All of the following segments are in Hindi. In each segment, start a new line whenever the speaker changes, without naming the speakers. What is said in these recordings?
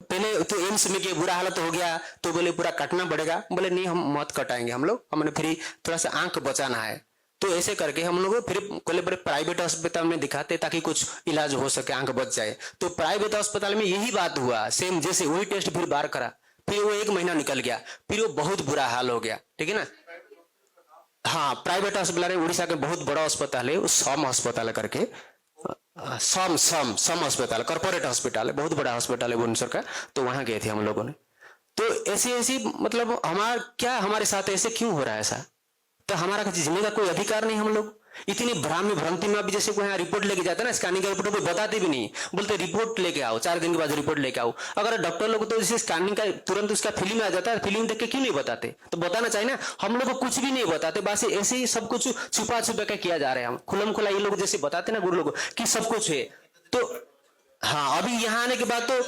पहले तो एम्स में के बुरा हालत हो गया तो बोले पूरा काटना पड़ेगा, बोले नहीं हम मत कटाएंगे हम लोग, हमने फिर थोड़ा सा आंख बचाना है। तो ऐसे करके हम लोग फिर कोले बड़े प्राइवेट अस्पताल में दिखाते ताकि कुछ इलाज हो सके, आंख बच जाए। तो प्राइवेट अस्पताल में यही बात हुआ, सेम जैसे वही टेस्ट फिर बार करा, फिर वो 1 महीना निकल गया, फिर वो बहुत बुरा हाल हो गया, ठीक है ना। हाँ प्राइवेट अस्पताल है, उड़ीसा के बहुत बड़ा अस्पताल है, उस सम अस्पताल करके, सम सम सम अस्पताल कॉर्पोरेट हॉस्पिटल है, बहुत बड़ा हॉस्पिटल है भुवनेश्वर का। तो वहां गए थे हम लोगों ने। तो ऐसी ऐसी मतलब हमारा क्या, हमारे साथ ऐसे क्यों हो रहा है ऐसा, तो हमारा जीने का कोई अधिकार नहीं। हम लोग इतनी भ्रांति में अभी जैसे कोई यहाँ रिपोर्ट लेके जाता है ना, स्कैनिंग का रिपोर्ट कोई बताते भी नहीं, बोलते रिपोर्ट लेके आओ, 4 दिन के बाद रिपोर्ट लेके आओ। अगर डॉक्टर लोग तो जैसे स्कैनिंग का तुरंत उसका फिल्म आ जाता है, फिल्म देख के क्यों नहीं बताते, तो बताना चाहिए ना। हम लोग को कुछ भी नहीं बताते, बस ऐसे ही सब कुछ छुपा छुपा के किया जा रहा है। हम खुलम खुला ये लोग जैसे बताते ना गुरु लोग कि सब कुछ है। तो हाँ अभी यहाँ आने के बाद तो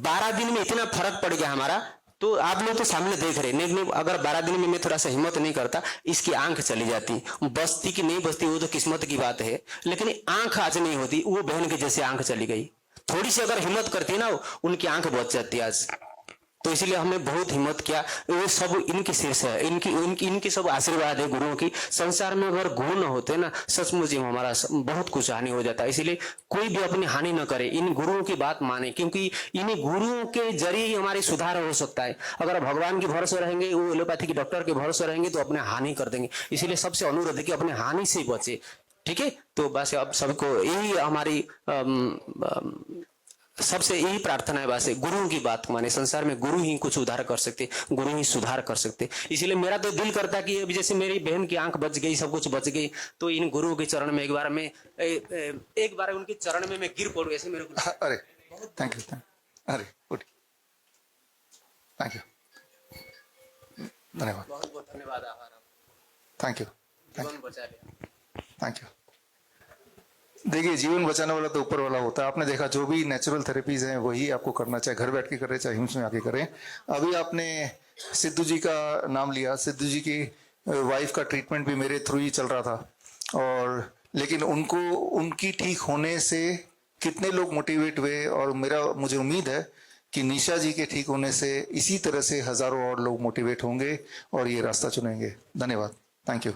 12 दिन में इतना फर्क पड़ गया हमारा। तो आप लोग तो सामने देख रहे नहीं, अगर 12 दिन में मैं थोड़ा सा हिम्मत नहीं करता, इसकी आंख चली जाती, बचती कि नहीं बचती वो तो किस्मत की बात है, लेकिन आंख आज नहीं होती। वो बहन की जैसे आंख चली गई, थोड़ी सी अगर हिम्मत करती ना उनकी आंख बच जाती आज। तो इसलिए हमने बहुत हिम्मत किया। ये सब इनकी शीर्ष है, इनकी सब आशीर्वाद है गुरुओं की। संसार में अगर गुरु न होते ना, सचमुच ही हमारा बहुत कुछ हानि हो जाता है। इसीलिए कोई भी अपनी हानि न करे, इन गुरुओं की बात माने, क्योंकि इन्हीं गुरुओं के जरिए ही हमारी सुधार हो सकता है। अगर भगवान के भरोसे रहेंगे, वो एलोपैथी के डॉक्टर के भरोसे रहेंगे तो अपने हानि कर देंगे। इसीलिए सबसे अनुरोध है कि अपने हानि से बचे, ठीक है। तो बस अब सबको यही हमारी सबसे यही प्रार्थना है, बस गुरुओं की बात माने। संसार में गुरु ही कुछ उद्धार कर सकते, गुरु ही सुधार कर सकते। इसीलिए मेरा तो दिल करता है कि अभी जैसे मेरी बहन की आंख बच गई, सब कुछ बच गई, तो इन गुरुओं के चरण में एक बार उनके चरण में मैं गिर पड़ू, ऐसे मेरे को।
अरे थैंक यू, अरे गुड, थैंक यू, धन्यवाद,
बहुत बहुत धन्यवाद, आभार,
थैंक यू,
जीवन बचा लिया,
थैंक यू। देखिए जीवन बचाने वाला तो ऊपर वाला होता है। आपने देखा जो भी नेचुरल थेरेपीज हैं वही आपको करना, चाहे घर बैठ के करें चाहे हिम्स में आके करें। अभी आपने सिद्धू जी का नाम लिया, सिद्धू जी की वाइफ का ट्रीटमेंट भी मेरे थ्रू ही चल रहा था, और लेकिन उनको उनकी ठीक होने से कितने लोग मोटिवेट हुए, और मुझे उम्मीद है कि निशा जी के ठीक होने से इसी तरह से हजारों और लोग मोटिवेट होंगे और ये रास्ता चुनेंगे। धन्यवाद, थैंक यू।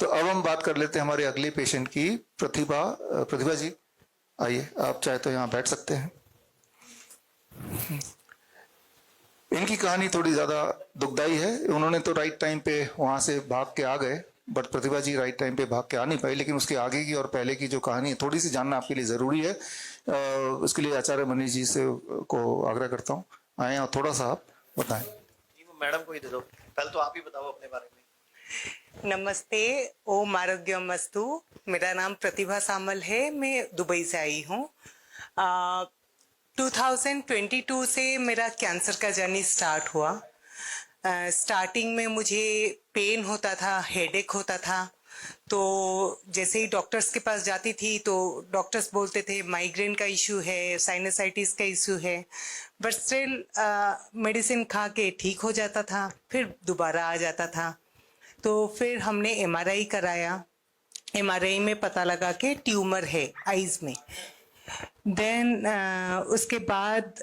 तो अब हम बात कर लेते हैं हमारे अगले पेशेंट की, प्रतिभा जी आइए, आप चाहे तो यहाँ बैठ सकते हैं। इनकी कहानी थोड़ी ज्यादा दुखदाई है। उन्होंने तो राइट टाइम पे वहां से भाग के आ गए, but Pratibha ji right time पे भाग के आ नहीं पाई। लेकिन उसके आगे की और पहले की जो कहानी है थोड़ी सी जानना आपके लिए जरूरी है। उसके लिए आचार्य मनीष जी से को आग्रह करता हूँ, आए और थोड़ा सा आप बताएं।
मैडम को ही दे दो, पहले तो आप ही बताओ अपने बारे में।
नमस्ते, ओम आरोग्यमस्तु। मेरा नाम प्रतिभा सामल है, मैं दुबई से आई हूँ। 2022 से मेरा कैंसर का जर्नी स्टार्ट हुआ। स्टार्टिंग में मुझे पेन होता था, हेडेक होता था। तो जैसे ही डॉक्टर्स के पास जाती थी तो डॉक्टर्स बोलते थे माइग्रेन का इशू है, साइनसाइटिस का इशू है, बट स्टिल मेडिसिन खा के ठीक हो जाता था, फिर दोबारा आ जाता था। तो फिर हमने एमआरआई कराया। एमआरआई में पता लगा कि ट्यूमर है आईज में। देन उसके बाद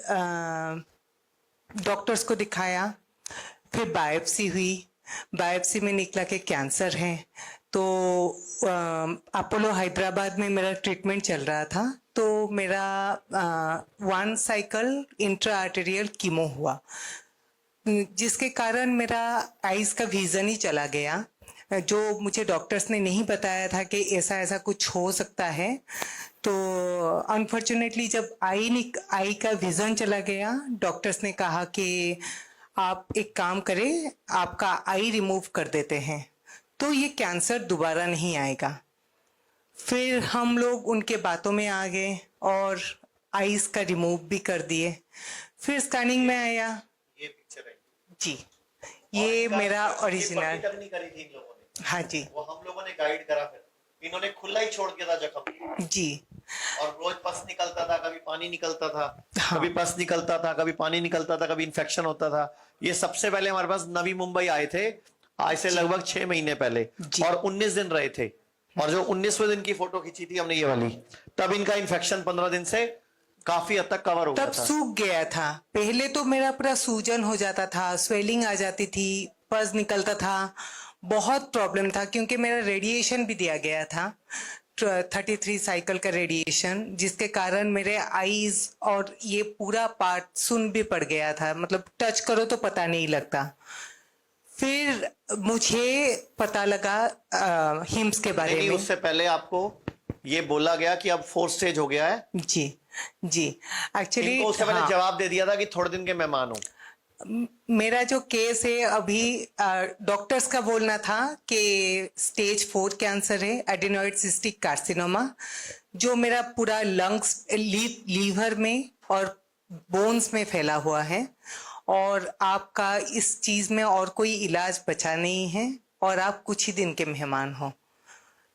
डॉक्टर्स को दिखाया, फिर बायोप्सी हुई। बायोप्सी में निकला कि कैंसर है। तो अपोलो हैदराबाद में मेरा ट्रीटमेंट चल रहा था। तो मेरा 1 साइकिल इंट्रा आर्टेरियल कीमो हुआ, जिसके कारण मेरा आईज का विजन ही चला गया। जो मुझे डॉक्टर्स ने नहीं बताया था कि ऐसा ऐसा कुछ हो सकता है। तो अनफॉर्चुनेटली जब आई का विजन चला गया, डॉक्टर्स ने कहा कि आप एक काम करें, आपका आई रिमूव कर देते हैं तो ये कैंसर दोबारा नहीं आएगा। फिर हम लोग उनके बातों में आ गए और आईज का रिमूव भी कर दिए। फिर स्कैनिंग में आया,
ये पिक्चर है
जी, ये मेरा ओरिजिनल।
नहीं करी थी इन लोगों ने,
हाँ जी,
वो हम लोगों ने गाइड करा। फिर इन्होंने खुला ही छोड़ दिया था जख्म
जी,
और रोज पस निकलता था, कभी पानी निकलता था,
हाँ।
कभी पस निकलता था, कभी पानी निकलता था, कभी इन्फेक्शन होता था। ये सबसे पहले हमारे पास नवी मुंबई आए थे, आज से लगभग 6 महीने पहले, और 19 दिन रहे थे। और जो 19वें दिन की फोटो खींची थी हमने ये वाली, तब इनका इन्फेक्शन 15 दिन से काफी हद तक कवर हो गया
तब
था।
सूख गया था। पहले तो मेरा पूरा सूजन हो जाता था, स्वेलिंग आ जाती थी, पस निकलता था, बहुत प्रॉब्लम था क्योंकि मेरा रेडिएशन भी दिया गया था, 33 साइकिल का रेडिएशन, जिसके कारण मेरे आईज और ये पूरा पार्ट सुन भी पड़ गया था, मतलब टच करो तो पता नहीं लगता। फिर मुझे पता लगा हिम्स के बारे
नहीं,
में।
उससे पहले आपको ये बोला गया कि अब 4th स्टेज हो गया है।
जी जी, एक्चुअली
इनको उससे पहले जवाब दे दिया था कि थोड़े दिन के मेहमान हो।
मेरा जो केस है अभी, डॉक्टर्स का बोलना था कि स्टेज 4 कैंसर है, एडिनोइड सिस्टिक कार्सिनोमा, जो मेरा पूरा लंग्स, लीवर में और बोन्स में फैला हुआ है, और आपका इस चीज में और कोई इलाज बचा नहीं है, और आप कुछ ही दिन के मेहमान हो।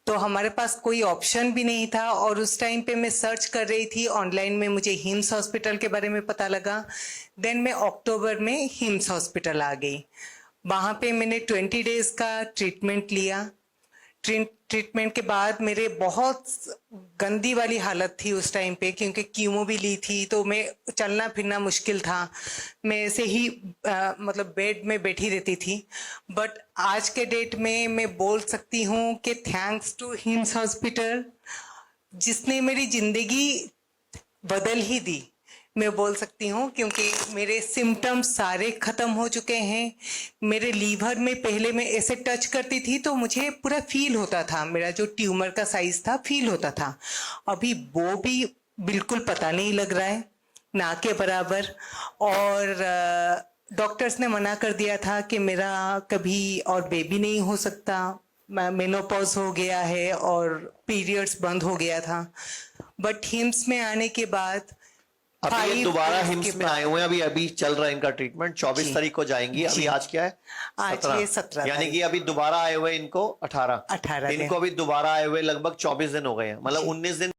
तो हमारे पास कोई ऑप्शन भी नहीं था, और उस टाइम पे मैं सर्च कर रही थी ऑनलाइन में, मुझे हिम्स हॉस्पिटल के बारे में पता लगा। देन मैं अक्टूबर में हिम्स हॉस्पिटल आ गई। वहाँ पे मैंने 20 डेज का ट्रीटमेंट लिया। ट्रीटमेंट के बाद मेरे बहुत गंदी वाली हालत थी उस टाइम पे, क्योंकि कीमो भी ली थी, तो मैं चलना फिरना मुश्किल था, मैं ऐसे ही मतलब बेड में बैठी रहती थी। बट आज के डेट में मैं बोल सकती हूँ कि थैंक्स टू हिम्स हॉस्पिटल, जिसने मेरी जिंदगी बदल ही दी, मैं बोल सकती हूँ, क्योंकि मेरे सिम्टम्स सारे खत्म हो चुके हैं। मेरे लीवर में पहले मैं ऐसे टच करती थी तो मुझे पूरा फील होता था, मेरा जो ट्यूमर का साइज था फील होता था, अभी वो भी बिल्कुल पता नहीं लग रहा है, ना के बराबर। और डॉक्टर्स ने मना कर दिया था कि मेरा कभी और बेबी नहीं हो सकता, मेनोपॉज हो गया है और पीरियड्स बंद हो गया था। बट हिम्स में आने के बाद
अभी ये
5
दोबारा
days
हिम्स
के
में आए हुए हैं, अभी चल रहा है इनका ट्रीटमेंट। 24
जी।
तारीख को जाएंगी। अभी
जी।
आज क्या है?
आज ये 17
यानी
तारीख।
कि अभी दोबारा आए हुए इनको 18
18 दिन।
इनको अभी दोबारा आए हुए लगभग 24 दिन हो गए हैं, मतलब
जी।
19 दिन